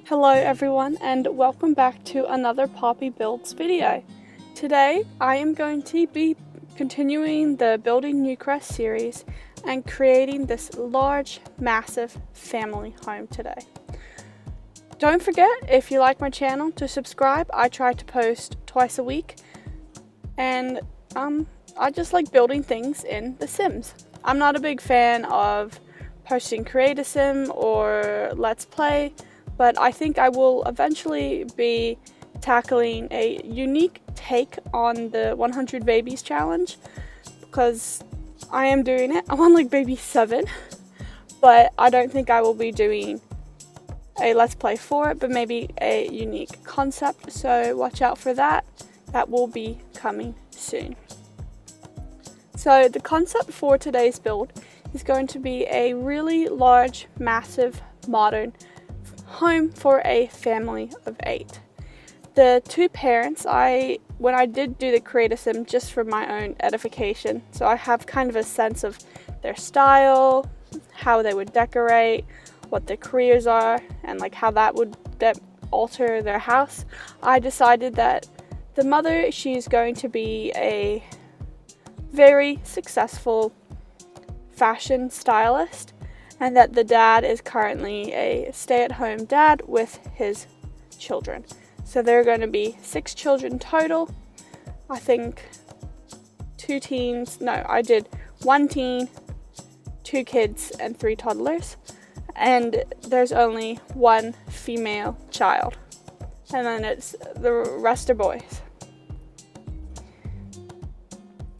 Hello everyone and welcome back to another Poppy Builds video. Today I am going to be continuing the Building Newcrest series and creating this large, massive family home today. Don't forget, if you like my channel, to subscribe. I try to post twice a week and I just like building things in The Sims. I'm not a big fan of posting Create a Sim or Let's Play, but I think I will eventually be tackling a unique take on the 100 Babies challenge, because I am doing it. I'm on like baby 7, but I don't think I will be doing a Let's Play for it, but maybe a unique concept, so watch out for that. That will be coming soon. So the concept for today's build is going to be a really large, massive, modern home for a family of 8. The two parents, when I did do the Create a Sim just for my own edification, so I have kind of a sense of their style, how they would decorate, what their careers are, and like how that would alter their house. I decided that the mother, she's going to be a very successful fashion stylist, and that the dad is currently a stay-at-home dad with his children. So there are going to be 6 children total. I think 2 teens, no, I did 1 teen, 2 kids, and 3 toddlers. And there's only 1 female child. And then it's the rest are boys.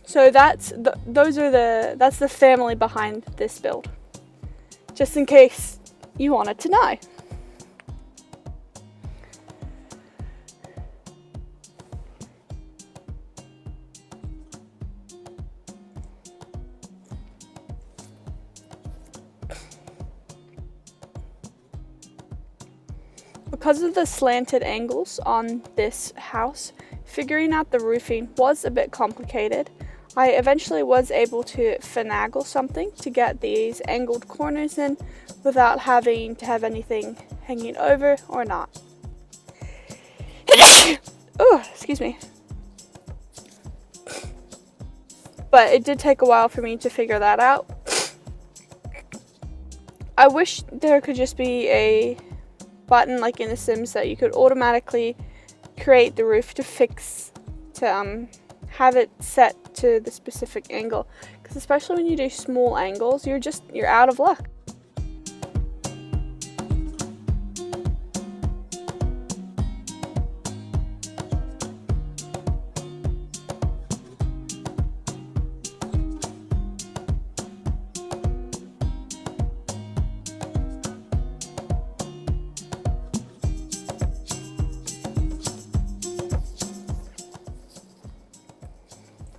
So that's the family behind this build, just in case you wanted to know. Because of the slanted angles on this house, figuring out the roofing was a bit complicated. I eventually was able to finagle something to get these angled corners in without having to have anything hanging over or not. Oh, excuse me. But it did take a while for me to figure that out. I wish there could just be a button like in The Sims that you could automatically create the roof to have it set to the specific angle, because especially when you do small angles, you're out of luck.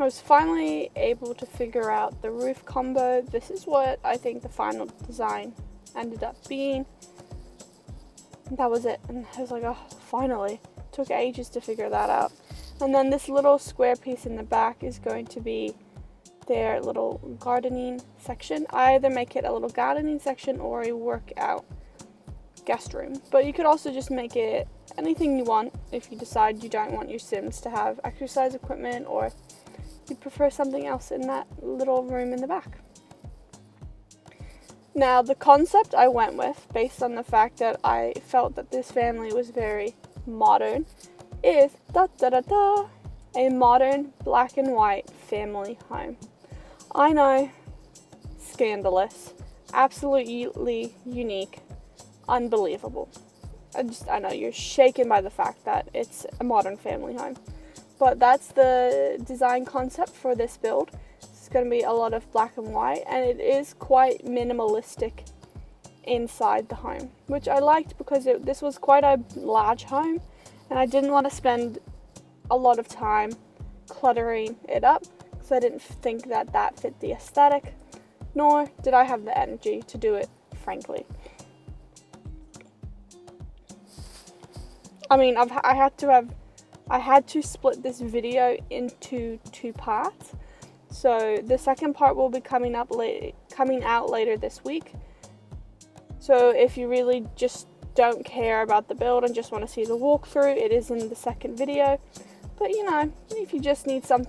I was finally able to figure out the roof combo. This is what I think the final design ended up being. That was it, and I was like, oh, finally. It took ages to figure that out. And then this little square piece in the back is going to be their little gardening section. I either make it a little gardening section or a workout guest room, but you could also just make it anything you want if you decide you don't want your Sims to have exercise equipment, or you prefer something else in that little room in the back. Now, the concept I went with, based on the fact that I felt that this family was very modern, is a modern black and white family home. I know, scandalous, absolutely unique, unbelievable. I know you're shaken by the fact that it's a modern family home. But that's the design concept for this build. It's going to be a lot of black and white, and it is quite minimalistic inside the home, which I liked because this was quite a large home, and I didn't want to spend a lot of time cluttering it up, because I didn't think that fit the aesthetic, nor did I have the energy to do it, frankly. I mean, I had to split this video into 2 parts. So the second part will be coming out later this week. So if you really just don't care about the build and just want to see the walkthrough, it is in the second video. But you know, if you just need some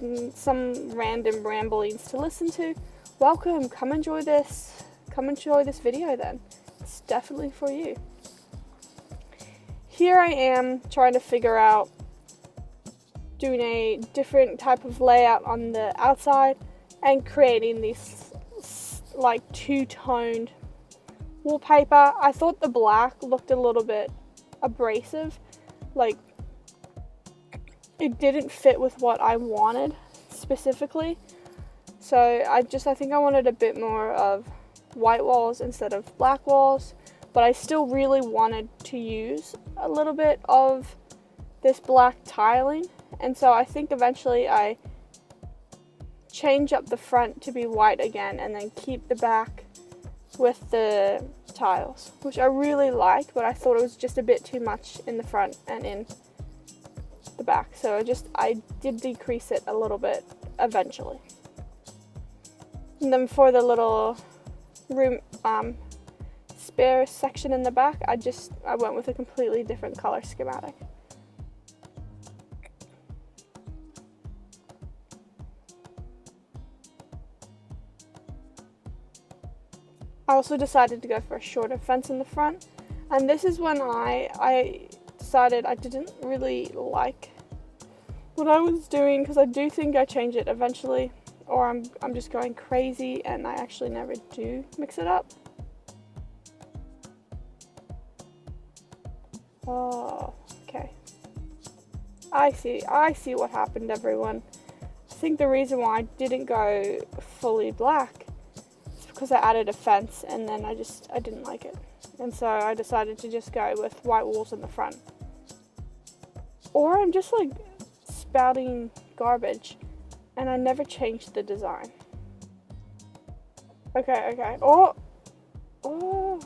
random ramblings to listen to, welcome, come enjoy this video then. It's definitely for you. Here I am trying to figure out doing a different type of layout on the outside and creating these like two-toned wallpaper. I thought the black looked a little bit abrasive, like it didn't fit with what I wanted specifically. So I think I wanted a bit more of white walls instead of black walls, but I still really wanted to use a little bit of this black tiling, and so I think eventually I change up the front to be white again and then keep the back with the tiles, which I really like, but I thought it was just a bit too much in the front and in the back, so I did decrease it a little bit eventually. And then for the little room spare section in the back, I went with a completely different color schematic. I also decided to go for a shorter fence in the front, and this is when I decided I didn't really like what I was doing, because I do think I change it eventually, or I'm just going crazy and I actually never do mix it up. Oh, okay. I see what happened, everyone. I think the reason why I didn't go fully black is because I added a fence, and then I didn't like it. And so I decided to just go with white walls in the front. Or I'm just like spouting garbage, and I never changed the design. Okay. Oh,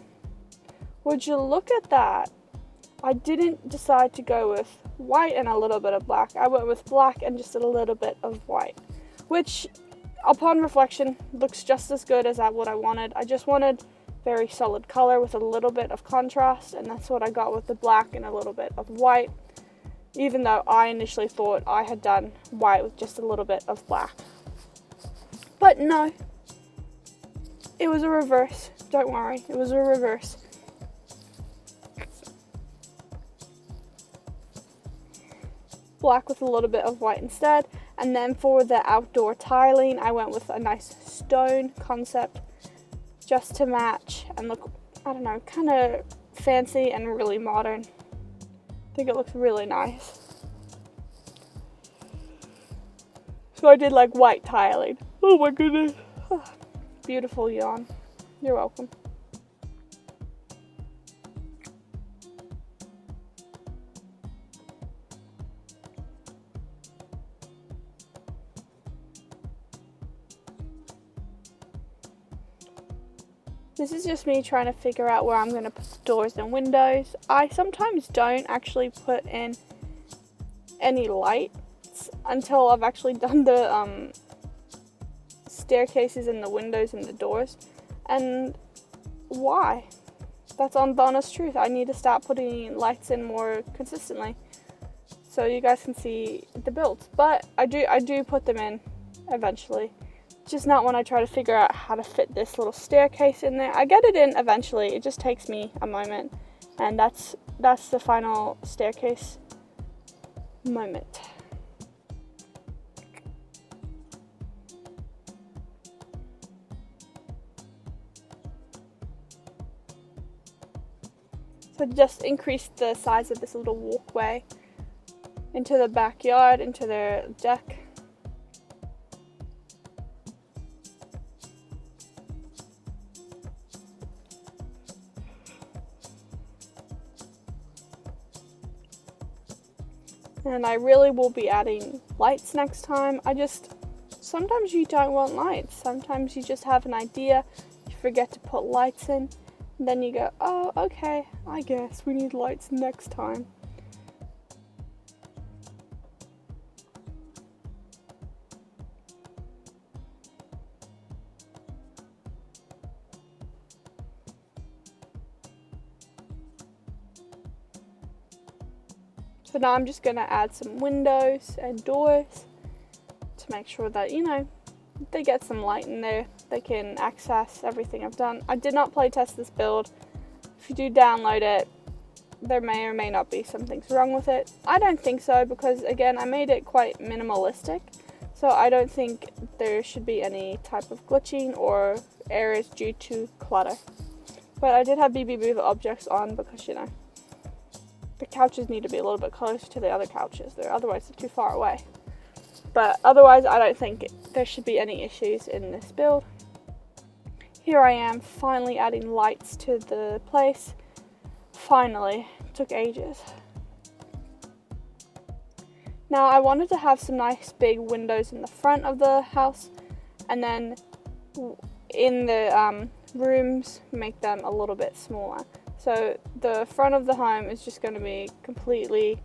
would you look at that? I didn't decide to go with white and a little bit of black. I went with black and just a little bit of white, which upon reflection looks just as good as what I wanted. I just wanted very solid color with a little bit of contrast, and that's what I got with the black and a little bit of white, even though I initially thought I had done white with just a little bit of black. But no, it was a reverse. Don't worry, it was a reverse. Black with a little bit of white instead. And then for the outdoor tiling, I went with a nice stone concept just to match and look, I don't know, kind of fancy and really modern. I think it looks really nice. So I did like white tiling. Oh my goodness. Beautiful yawn. You're welcome. This is just me trying to figure out where I'm going to put the doors and windows. I sometimes don't actually put in any lights until I've actually done the staircases and the windows and the doors. And why? That's the honest truth. I need to start putting lights in more consistently so you guys can see the builds. But I do put them in eventually. Just not when I try to figure out how to fit this little staircase in there. I get it in eventually, it just takes me a moment, and that's the final staircase moment. So just increase the size of this little walkway into the backyard, into their deck. And I really will be adding lights next time. Sometimes you don't want lights. Sometimes you just have an idea, you forget to put lights in, and then you go, oh, okay, I guess we need lights next time. So now I'm just going to add some windows and doors to make sure that, you know, they get some light in there. They can access everything I've done. I did not play test this build. If you do download it, there may or may not be some things wrong with it. I don't think so, because again, I made it quite minimalistic. So I don't think there should be any type of glitching or errors due to clutter. But I did have BB move objects on because, you know, the couches need to be a little bit closer to the other couches. Otherwise they're too far away. But otherwise, I don't think there should be any issues in this build. Here I am, finally adding lights to the place. Finally, took ages. Now I wanted to have some nice big windows in the front of the house, and then in the rooms make them a little bit smaller. So the front of the home is just going to be completely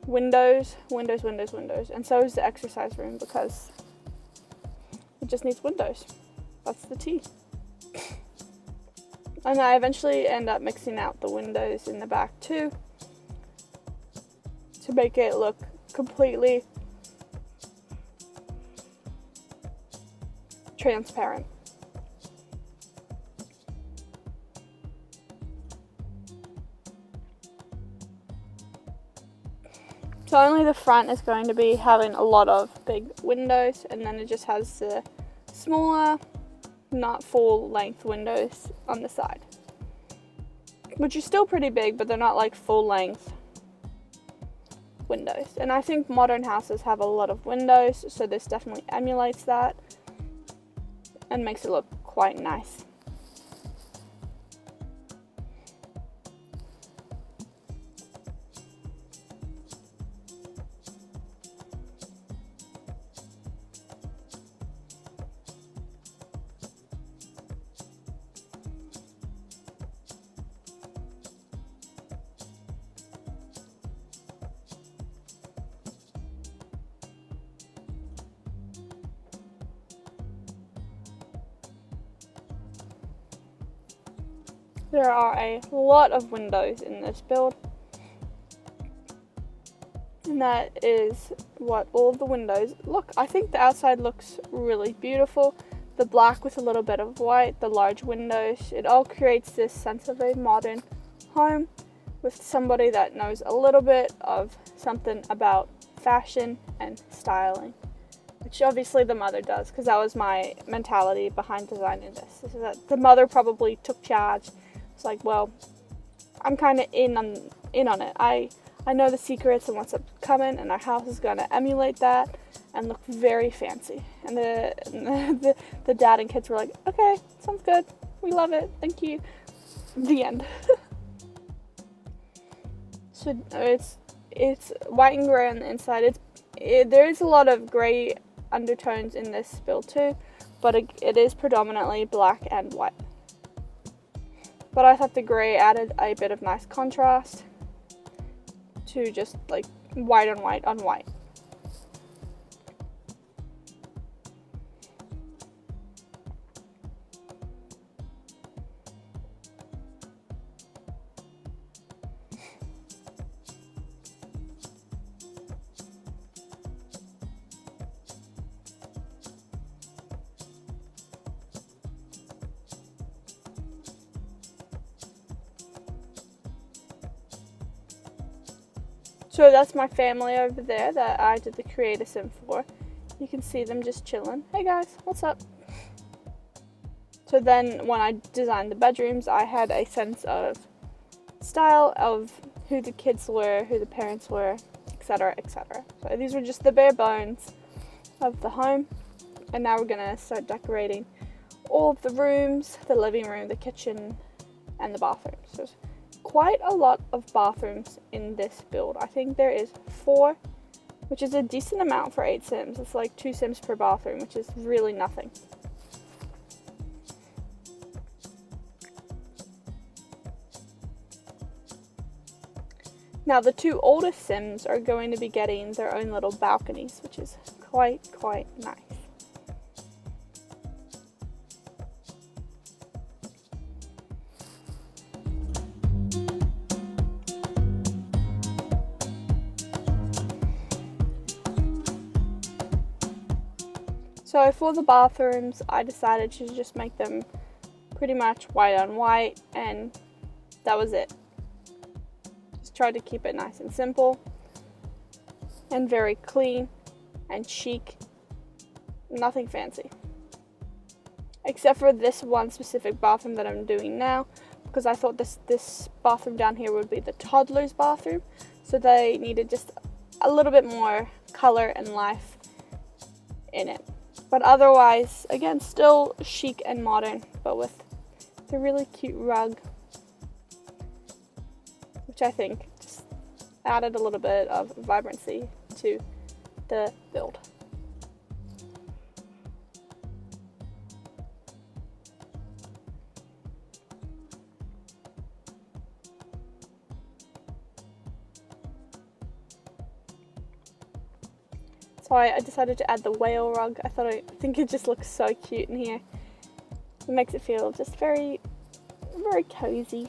windows, windows, windows, windows, and so is the exercise room because it just needs windows. That's the tea. And I eventually end up mixing out the windows in the back too to make it look completely transparent. So only the front is going to be having a lot of big windows, and then it just has the smaller, not full length windows on the side, which are still pretty big, but they're not like full length windows. And I think modern houses have a lot of windows, so this definitely emulates that and makes it look quite nice. There are a lot of windows in this build, and that is what all of the windows look. I think the outside looks really beautiful. The black with a little bit of white, the large windows, it all creates this sense of a modern home with somebody that knows a little bit of something about fashion and styling, which obviously the mother does, because that was my mentality behind designing this. Is that the mother probably took charge. It's like, well, I'm kind of in on it. I know the secrets and what's coming, and our house is going to emulate that and look very fancy. And the dad and kids were like, okay, sounds good. We love it. Thank you. The end. So it's white and gray on the inside. There is a lot of gray undertones in this build too, but it is predominantly black and white. But I thought the gray added a bit of nice contrast to just like white on white on white. So that's my family over there that I did the creator sim for. You can see them just chilling. Hey guys, what's up? So then when I designed the bedrooms, I had a sense of style of who the kids were, who the parents were, etc., etc. So these were just the bare bones of the home. And now we're gonna start decorating all of the rooms, the living room, the kitchen, and the bathrooms. So quite a lot of bathrooms in this build. I think there is 4, which is a decent amount for 8 sims. It's like 2 sims per bathroom, which is really nothing. Now the 2 oldest sims are going to be getting their own little balconies, which is quite nice. So for the bathrooms, I decided to just make them pretty much white on white, and that was it. Just tried to keep it nice and simple and very clean and chic. Nothing fancy. Except for this one specific bathroom that I'm doing now, because I thought this bathroom down here would be the toddler's bathroom. So they needed just a little bit more color and life in it. But otherwise, again, still chic and modern, but with the really cute rug, which I think just added a little bit of vibrancy to the build. So I decided to add the whale rug. I think it just looks so cute in here. It makes it feel just very, very cozy.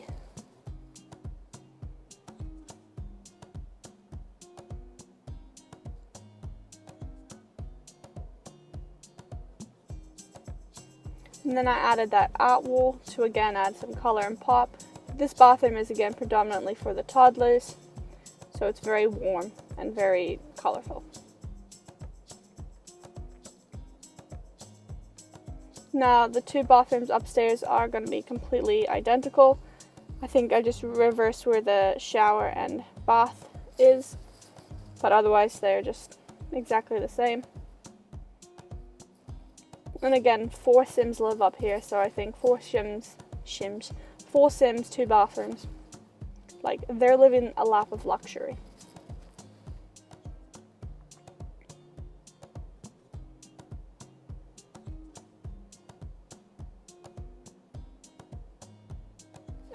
And then I added that art wall to again add some color and pop. This bathroom is again predominantly for the toddlers, so it's very warm and very colorful. Now the two bathrooms upstairs are going to be completely identical. I think I just reversed where the shower and bath is, but otherwise they're just exactly the same. And again, 4 Sims live up here, so I think 4 Sims, 2 bathrooms. Like, they're living a lap of luxury.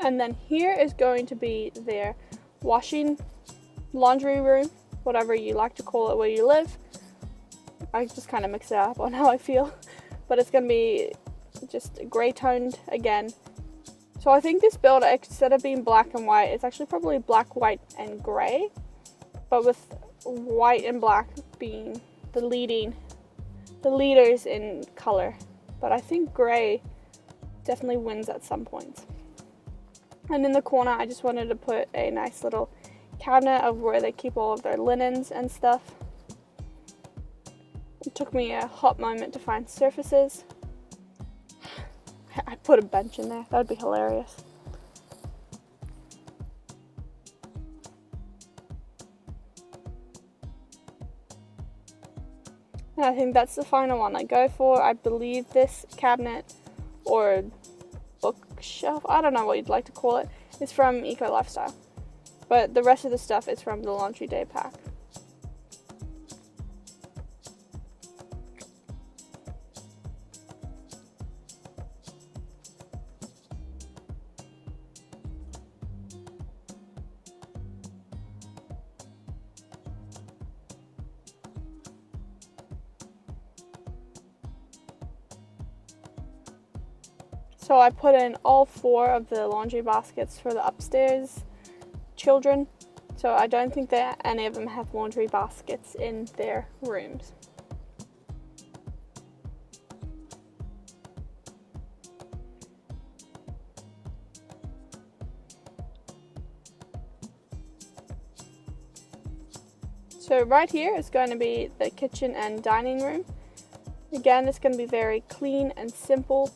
And then here is going to be their laundry room, whatever you like to call it where you live. I just kind of mix it up on how I feel. But it's going to be just gray toned again. So I think this build, instead of being black and white, it's actually probably black, white, and gray. But with white and black being the leaders in color. But I think gray definitely wins at some points. And in the corner, I just wanted to put a nice little cabinet of where they keep all of their linens and stuff. It took me a hot moment to find surfaces. I put a bench in there. That would be hilarious. And I think that's the final one I go for. I believe this cabinet or bookshelf, I don't know what you'd like to call it, is from Eco Lifestyle. But the rest of the stuff is from the Laundry Day pack. So I put in all 4 of the laundry baskets for the upstairs children. So I don't think that any of them have laundry baskets in their rooms. So right here is going to be the kitchen and dining room. Again, it's going to be very clean and simple,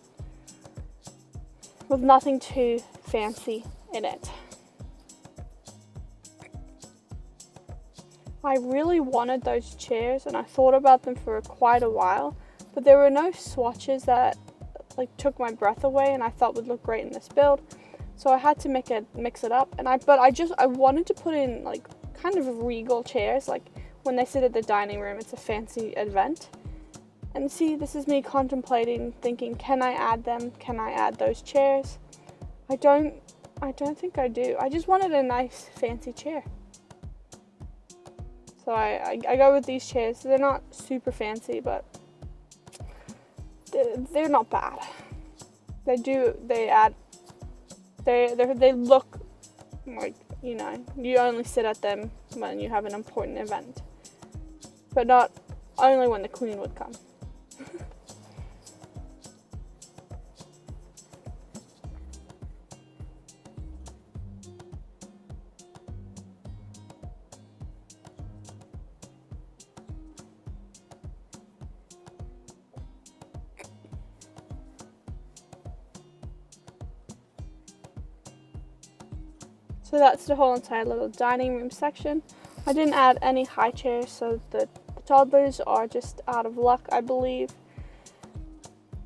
with nothing too fancy in it. I really wanted those chairs, and I thought about them for quite a while, but there were no swatches that took my breath away and I thought would look great in this build. So I had to mix it up, and I wanted to put in kind of regal chairs, like when they sit at the dining room, it's a fancy event. And see, this is me contemplating, thinking, can I add them? Can I add those chairs? I don't think I do. I just wanted a nice fancy chair. So I go with these chairs. They're not super fancy, but they're not bad. They look like, you only sit at them when you have an important event. But not only when the Queen would come. So that's the whole entire little dining room section. I didn't add any high chairs, so the toddlers are just out of luck, I believe.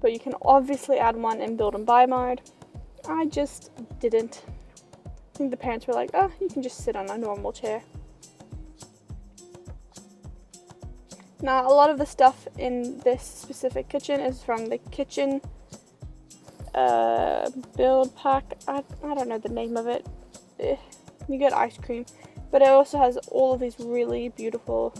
But you can obviously add one in build and buy mode. I just didn't. I think the parents were like, oh, you can just sit on a normal chair. Now, a lot of the stuff in this specific kitchen is from the kitchen build pack. I don't know the name of it. You get ice cream. But it also has all of these really beautiful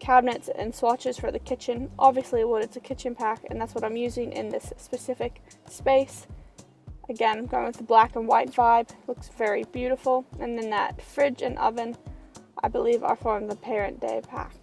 cabinets and swatches for the kitchen. Obviously, it's a kitchen pack, and that's what I'm using in this specific space. Again, I'm going with the black and white vibe. Looks very beautiful. And then that fridge and oven, I believe, are from the Parent Day pack.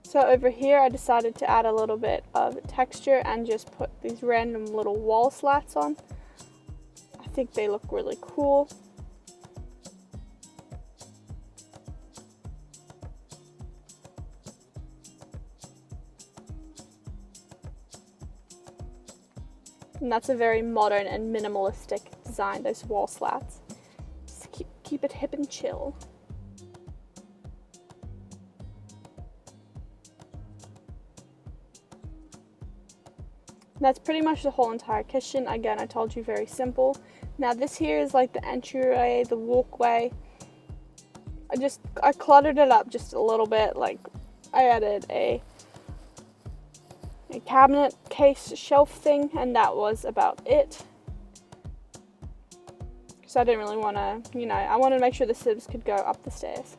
So over here I decided to add a little bit of texture and just put these random little wall slats on. I think they look really cool. And that's a very modern and minimalistic design, those wall slats. Just keep it hip and chill. That's pretty much the whole entire kitchen. Again, I told you, very simple. Now this here is like the entryway, the walkway. I cluttered it up just a little bit. Like, I added a cabinet case shelf thing, and that was about it. Because I didn't really want to, I wanted to make sure the sibs could go up the stairs.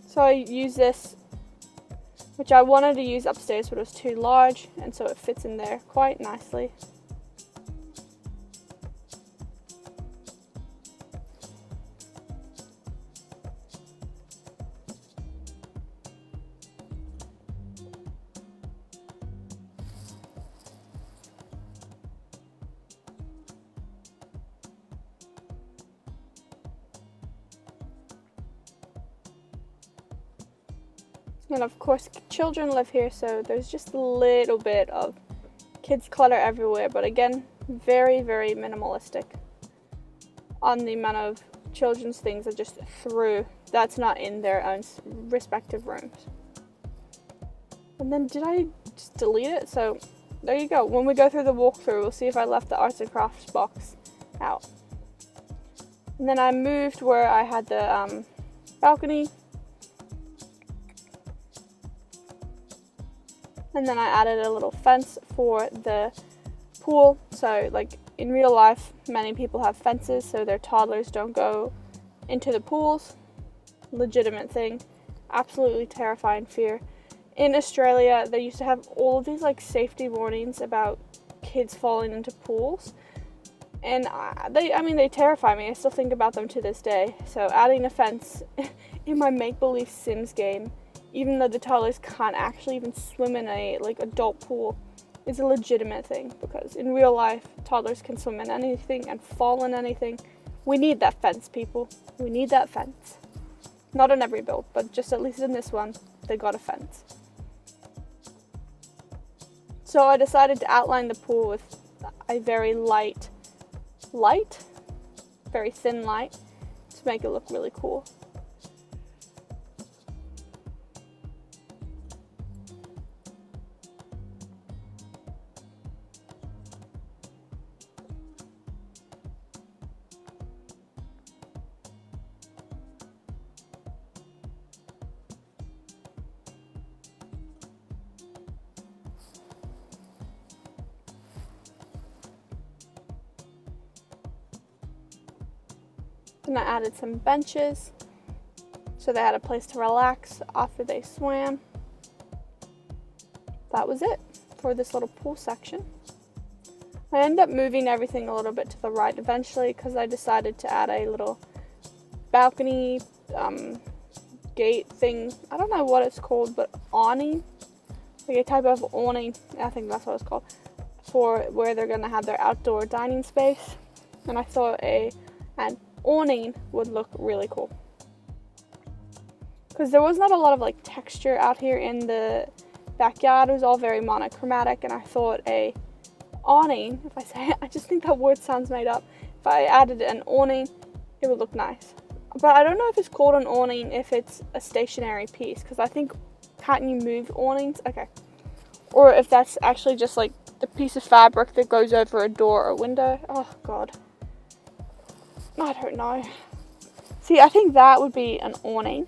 So I use this, which I wanted to use upstairs, but it was too large, and so it fits in there quite nicely. And of course, children live here, so there's just a little bit of kids clutter everywhere, but again, very, very minimalistic on the amount of children's things I just threw. That's not in their own respective rooms. And then did I just delete it? So there you go. When we go through the walkthrough, we'll see if I left the arts and crafts box out. And then I moved where I had the balcony. And then I added a little fence for the pool. So like in real life, many people have fences so their toddlers don't go into the pools. Legitimate thing. Absolutely terrifying fear. In Australia, they used to have all of these like safety warnings about kids falling into pools. And they terrify me. I still think about them to this day. So adding a fence in my make-believe Sims game, even though the toddlers can't actually even swim in a adult pool, is a legitimate thing, because in real life toddlers can swim in anything and fall in anything. We need that fence, people. We need that fence. Not in every build, but just at least in this one, they got a fence. So I decided to outline the pool with a very very thin light to make it look really cool. And I added some benches so they had a place to relax after they swam. That was it for this little pool section. I ended up moving everything a little bit to the right eventually because I decided to add a little balcony gate thing. I don't know what it's called, but awning, like a type of awning, I think that's what it's called, for where they're going to have their outdoor dining space. And I thought an awning would look really cool. Because there was not a lot of like texture out here in the backyard. It was all very monochromatic, and I thought a awning, if I say it, I just think that word sounds made up. If I added an awning, it would look nice. But I don't know if it's called an awning if it's a stationary piece, because I think, can't you move awnings? Okay. Or if that's actually just like the piece of fabric that goes over a door or window. Oh god. I don't know. See, I think that would be an awning.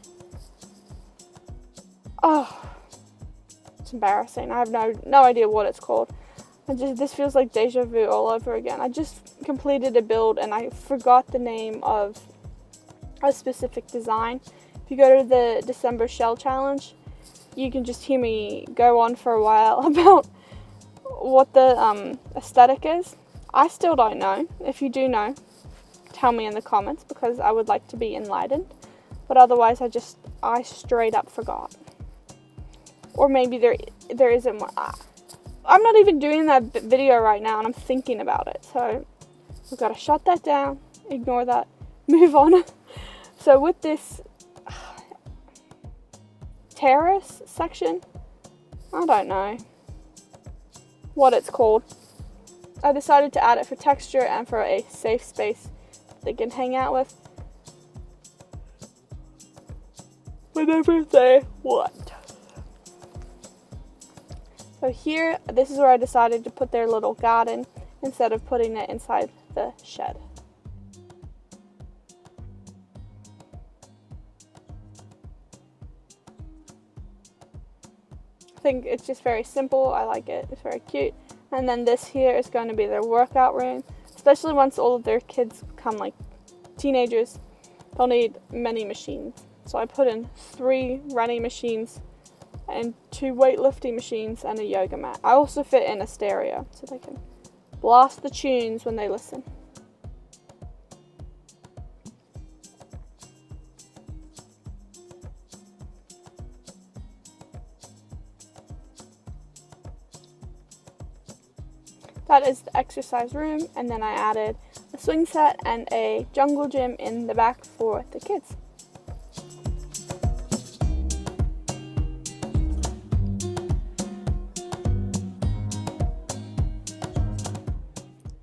Oh, it's embarrassing. I have no idea what it's called. This feels like deja vu all over again. I just completed a build and I forgot the name of a specific design. If you go to the December shell challenge, you can just hear me go on for a while about what the aesthetic is. I still don't know. If you do know, tell me in the comments, because I would like to be enlightened. But otherwise, I straight up forgot. Or maybe there isn't one. I'm not even doing that video right now, and I'm thinking about it. So we've got to shut that down, ignore that, move on. So with this terrace section, I don't know what it's called. I decided to add it for texture and for a safe space they can hang out with. But never say what. So here, this is where I decided to put their little garden instead of putting it inside the shed. I think it's just very simple. I like it. It's very cute. And then this here is going to be their workout room, especially once all of their kids come, like teenagers. They'll need many machines. So I put in 3 running machines and 2 weightlifting machines and a yoga mat. I also fit in a stereo so they can blast the tunes when they listen. That is the exercise room, and then I added a swing set and a jungle gym in the back for the kids.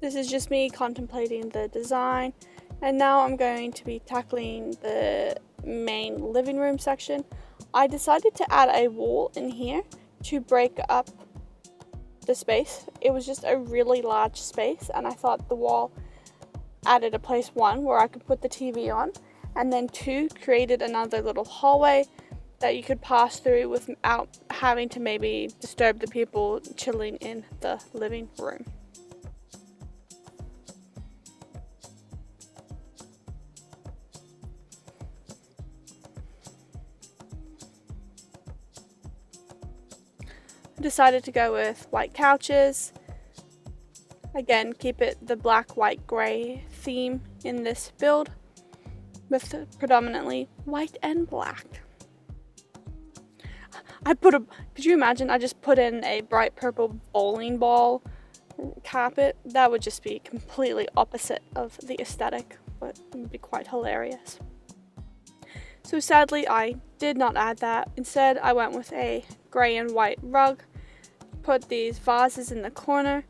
This is just me contemplating the design, and now I'm going to be tackling the main living room section. I decided to add a wall in here to break up the space. It was just a really large space, and I thought the wall added a place, 1, where I could put the TV on, and then 2, created another little hallway that you could pass through without having to maybe disturb the people chilling in the living room. Decided to go with white couches. Again, keep it the black, white, gray theme in this build with predominantly white and black. Could you imagine I just put in a bright purple bowling ball carpet? That would just be completely opposite of the aesthetic, but it would be quite hilarious. So sadly, I did not add that. Instead, I went with a gray and white rug, put these vases in the corner,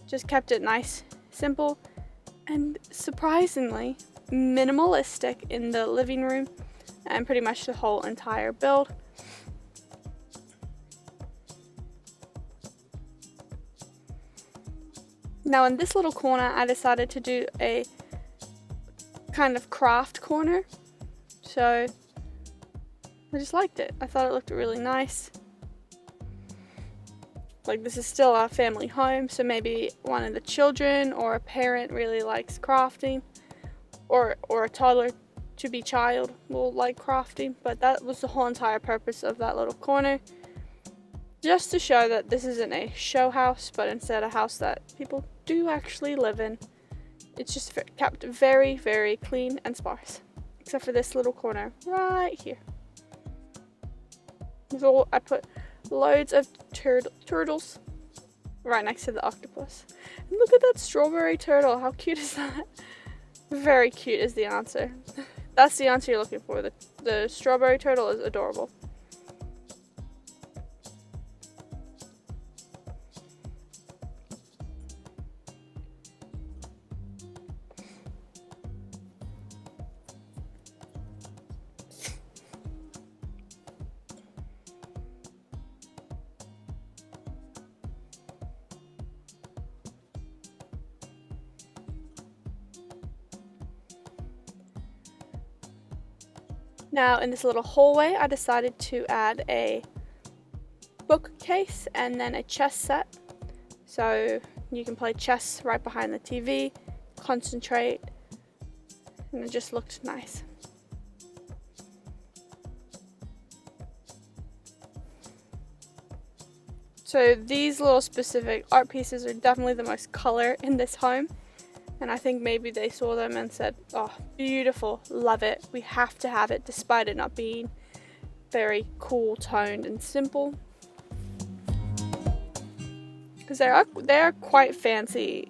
just kept it nice, simple, and surprisingly minimalistic in the living room and pretty much the whole entire build. Now in this little corner, I decided to do a kind of craft corner, so I just liked it. I thought it looked really nice. Like, this is still our family home, so maybe one of the children or a parent really likes crafting, or a toddler to be child will like crafting. But that was the whole entire purpose of that little corner, just to show that this isn't a show house, but instead a house that people do actually live in. It's just kept very, very clean and sparse, except for this little corner right here. So I put loads of turtles right next to the octopus. And look at that strawberry turtle. How cute is that? Very cute is the answer. That's the answer you're looking for. The strawberry turtle is adorable. Now in this little hallway, I decided to add a bookcase and then a chess set. So you can play chess right behind the TV, concentrate, and it just looked nice. So these little specific art pieces are definitely the most color in this home. And I think maybe they saw them and said, oh, beautiful, love it. We have to have it, despite it not being very cool toned and simple. Because they are quite fancy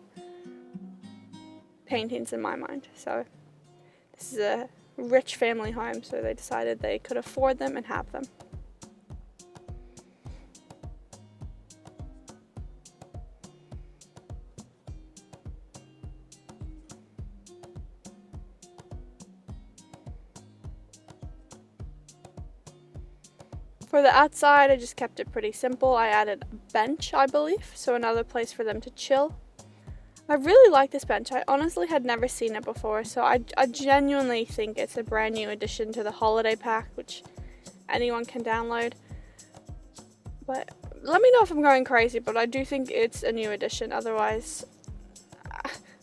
paintings in my mind. So this is a rich family home, so they decided they could afford them and have them. For the outside, I just kept it pretty simple. I added a bench, I believe, so another place for them to chill. I really like this bench. I honestly had never seen it before, so I genuinely think it's a brand new addition to the holiday pack, which anyone can download. But let me know if I'm going crazy, but I do think it's a new addition, otherwise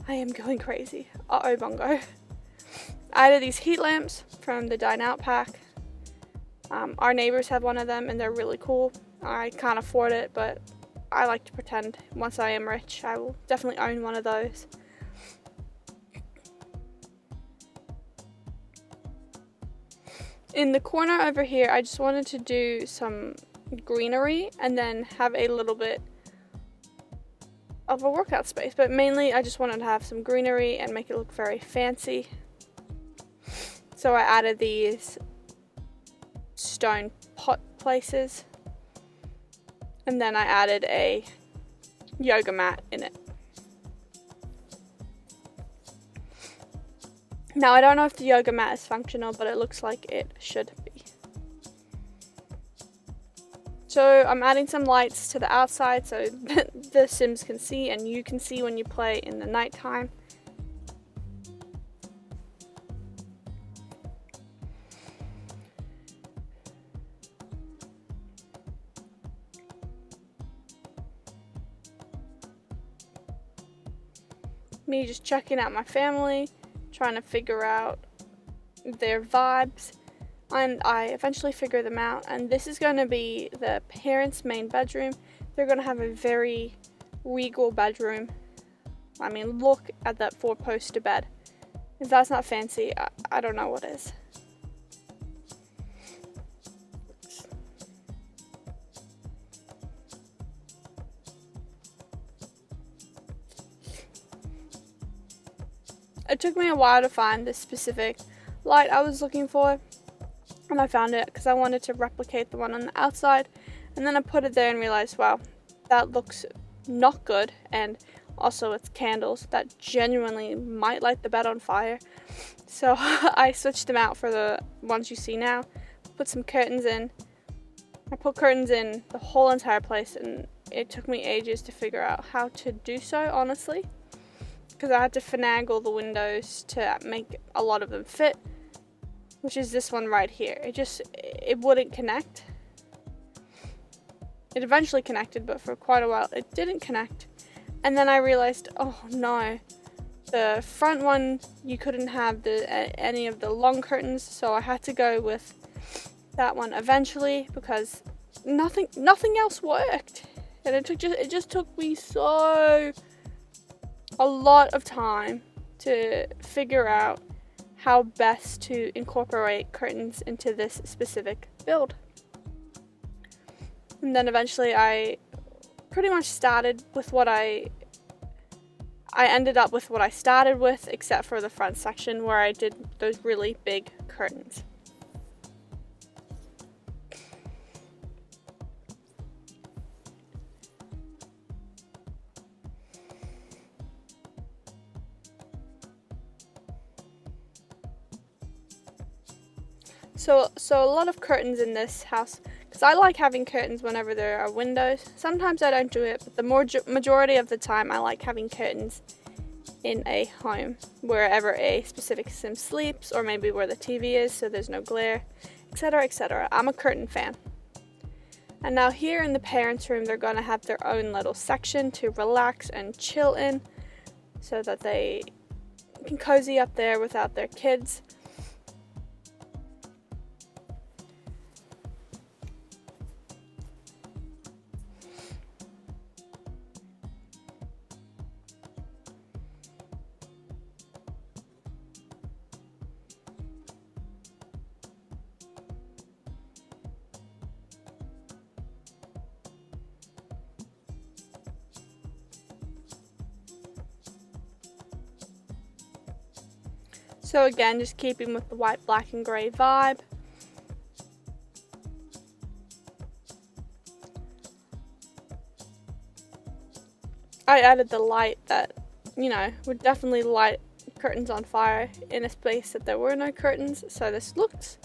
I am going crazy. Uh-oh, bongo. I added these heat lamps from the Dine Out pack. Our neighbors have one of them and they're really cool. I can't afford it, but I like to pretend once I am rich, I will definitely own one of those. In the corner over here, I just wanted to do some greenery and then have a little bit of a workout space, but mainly I just wanted to have some greenery and make it look very fancy. So I added these stone pot places, and then I added a yoga mat in it. Now I don't know if the yoga mat is functional, but it looks like it should be. So I'm adding some lights to the outside so the Sims can see and you can see when you play in the nighttime. Me just checking out my family, trying to figure out their vibes, and I eventually figure them out. And this is going to be the parents' main bedroom. They're going to have a very regal bedroom. I mean, look at that 4-poster bed. If that's not fancy, I don't know what is. It took me a while to find the specific light I was looking for, and I found it because I wanted to replicate the one on the outside, and then I put it there and realized, wow, that looks not good, and also it's candles that genuinely might light the bed on fire. So I switched them out for the ones you see now, put some curtains in. I put curtains in the whole entire place, and it took me ages to figure out how to do so, honestly. Because I had to finagle the windows to make a lot of them fit, which is this one right here. It wouldn't connect. It eventually connected, but for quite a while it didn't connect. And then I realized, oh no, the front one, you couldn't have any of the long curtains, so I had to go with that one eventually because nothing else worked. And it just took me a lot of time to figure out how best to incorporate curtains into this specific build. And then eventually I pretty much started with what I I ended up with what I started with, except for the front section where I did those really big curtains. So a lot of curtains in this house, because I like having curtains whenever there are windows. Sometimes I don't do it, but the majority of the time I like having curtains in a home, wherever a specific sim sleeps, or maybe where the TV is so there's no glare, etc, etc. I'm a curtain fan. And now here in the parents' room, they're going to have their own little section to relax and chill in, so that they can cozy up there without their kids. So again, just keeping with the white, black, and grey vibe. I added the light that, would definitely light curtains on fire in a space that there were no curtains. So this looks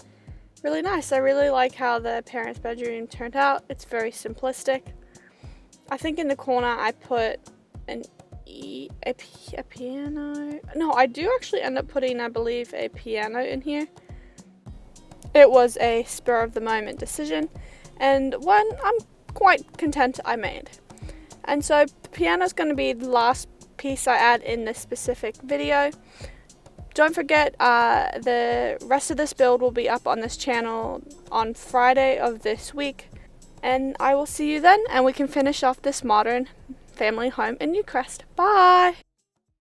really nice. I really like how the parents' bedroom turned out. It's very simplistic. I think in the corner I put a piano. No, I do actually end up putting, I believe, a piano in here. It was a spur of the moment decision, and one I'm quite content I made. And so the piano is going to be the last piece I add in this specific video. Don't forget, the rest of this build will be up on this channel on Friday of this week, and I will see you then, and we can finish off this modern family home in Newcrest. Bye!